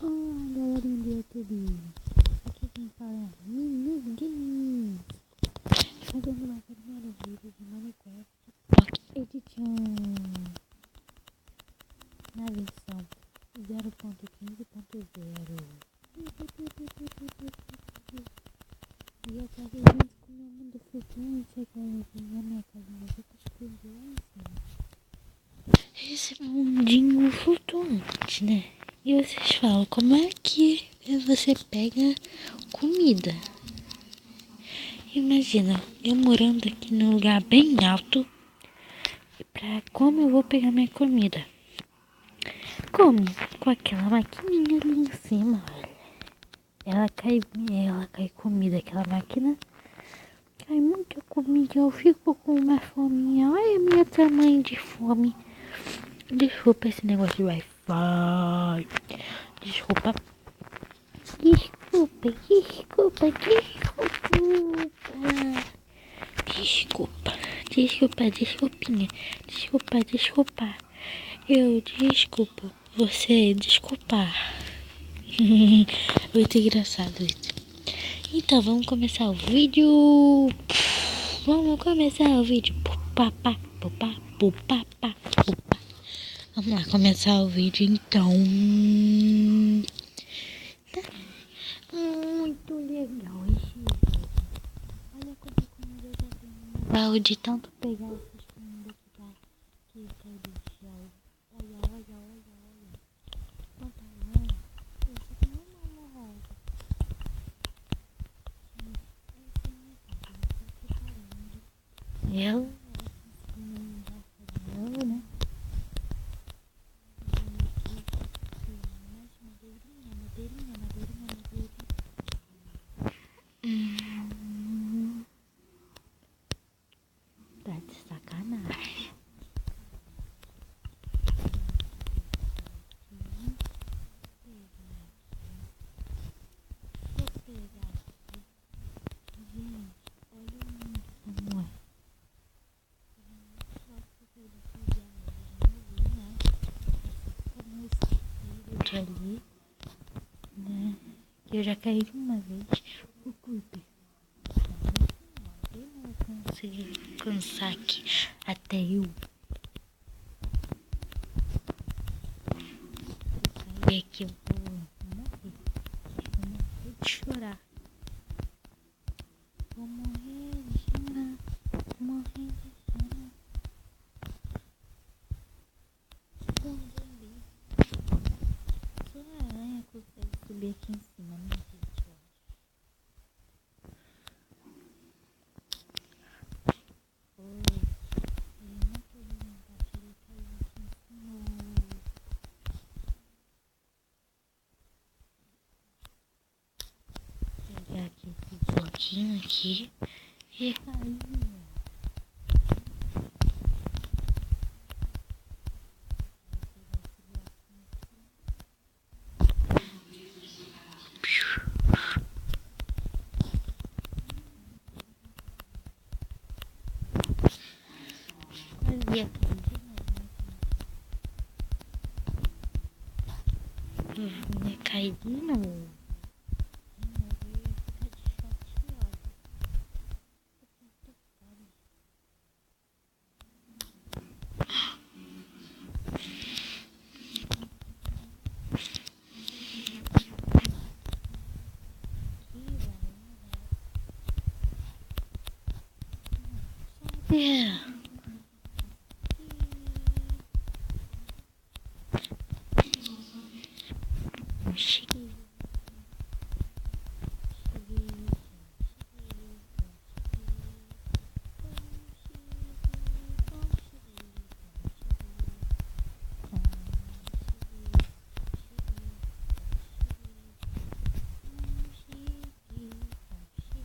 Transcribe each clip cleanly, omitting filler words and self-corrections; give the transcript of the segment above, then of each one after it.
Olá, galerinha do YouTube. Aqui quem fala é Minu Games. Fazendo mais um primeiro vídeo de Minecraft Pocket Edition na versão 0.15.0. E eu tô aqui junto com o meu mundo flutuante, aqui na minha casinha de cosplay lá em cima. Esse é um mundinho flutuante, né? E vocês falam, como é que você pega comida? Imagina, eu morando aqui num lugar bem alto, como eu vou pegar minha comida? Como? Com aquela maquininha ali em cima, olha. Ela cai comida, aquela máquina cai muita comida, eu fico com uma fominha, olha meu tamanho de fome. Desculpa esse negócio de Wi-Fi. Desculpa. Desculpa. Eu desculpo. Você desculpar. Muito engraçado isso. Então, vamos começar o vídeo. Vamos lá começar o vídeo, então. Tá muito legal esse vídeo. Olha quanta comida eu já tenho no baú de tanto pegar essas comidas que cai do chão. Olha. Quanta lã. Eu só tenho uma rosa. Eu né? Tá de sacanagem. Vou pegar aqui. Gente, olha o mundo como é. Só que eu da fazenda, já vi, né? Como esse vídeo ali, né? Que eu já caí uma vez. O Cooper. Eu não consegui alcançar aqui até eu. Sair aqui, eu vou morrer. Vou morrer de chorar. Vou morrer de chorar. Sou a aranha que consegue subir aqui em cima, né, gente? Pegar aqui esse bloquinho aqui e cair. Olha, caí de novo. Yeah.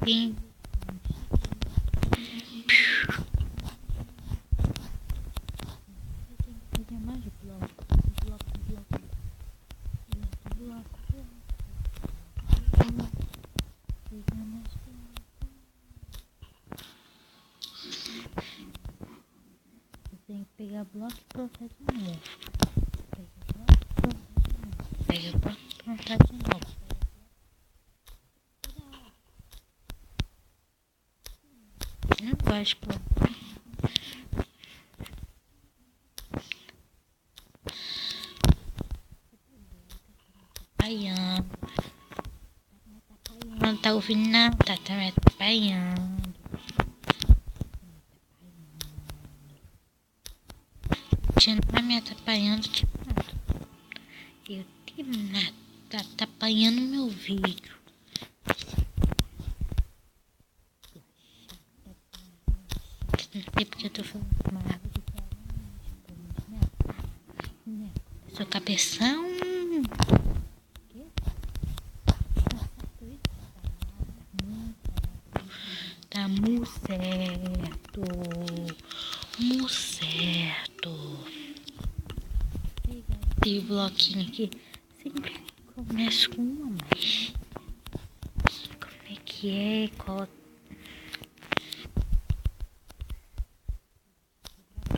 Sim. Fazer mais bloco. Tem que pegar bloco e processar. Peraí, eu posso plantar de novo. Eu não gosto de plantar. Atrapalhando. Não tá ouvindo não, tá me atrapalhando. Você não tá me atrapalhando, te mato. Eu te mato, tá atrapalhando meu vídeo. Não sei porque eu tô falando com uma árvore que é né? Seu cabeção. Tá muito certo. Muito certo. Esse bloquinho aqui sempre começa com uma mais. Como é que é?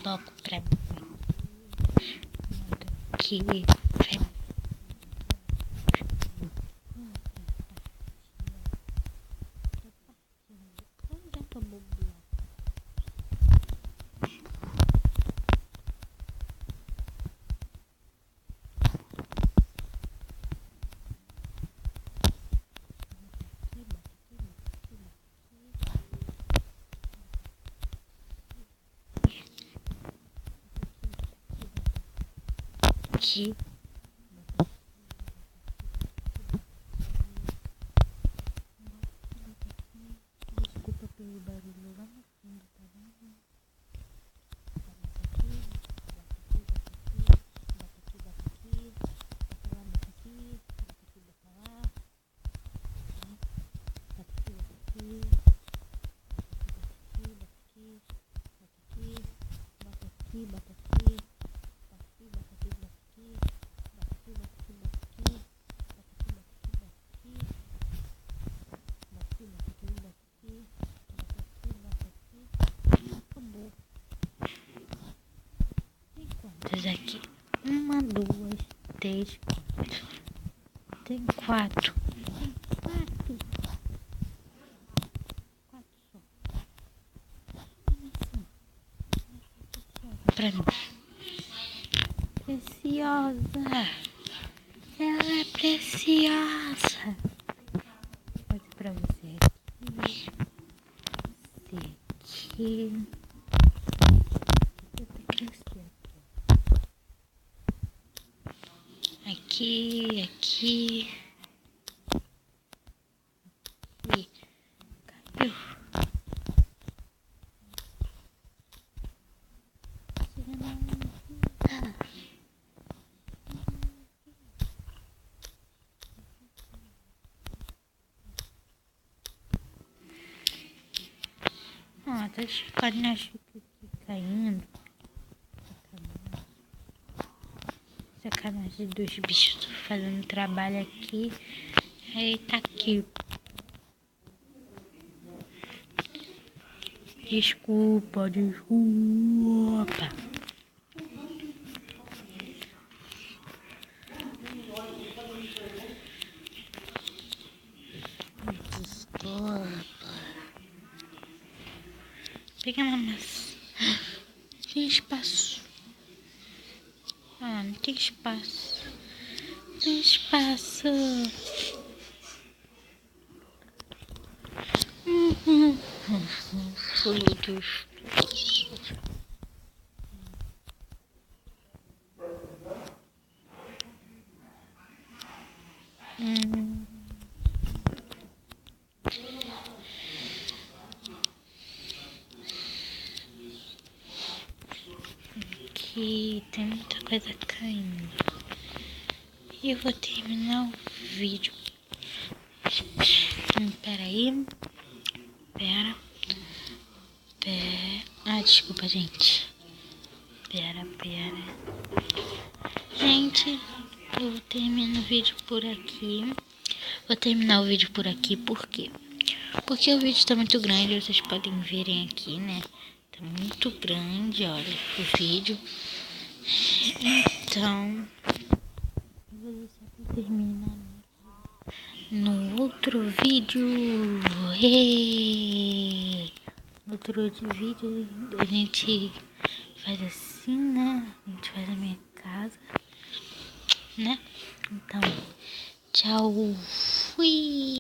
Coloco pra mim. Aqui. Aqui. Desculpa pelo barulho lá no fundo, tá vendo? Bota aqui. Acabou. Tem quantas aqui? 1, 2, 3, 4. Tem 4. Pra mim. Preciosa. Ela é preciosa. Vou fazer pra você aqui. Você aqui. Aqui, aqui. E caiu. Ah, tá ficando na xícara aqui caindo. Sacanagem dos bichos. Tô fazendo trabalho aqui. Aí tá aqui. Desculpa. Desculpa. Pega uma maçã. Tem espaço. Ah, não tem espaço. Tem espaço. Frutos. Aqui tem muita coisa caindo. E eu vou terminar o vídeo. Pera aí. Pera. Ah, desculpa, gente. Pera. Gente, eu vou terminar o vídeo por aqui. Vou terminar o vídeo por aqui, por quê? Porque o vídeo tá muito grande, vocês podem verem aqui, né? Tá muito grande, olha, o vídeo. Então, eu vou deixar por terminar no outro vídeo. Êêê! No outro vídeo a gente faz assim, né? A gente faz a minha casa, né? Então, tchau. Fui!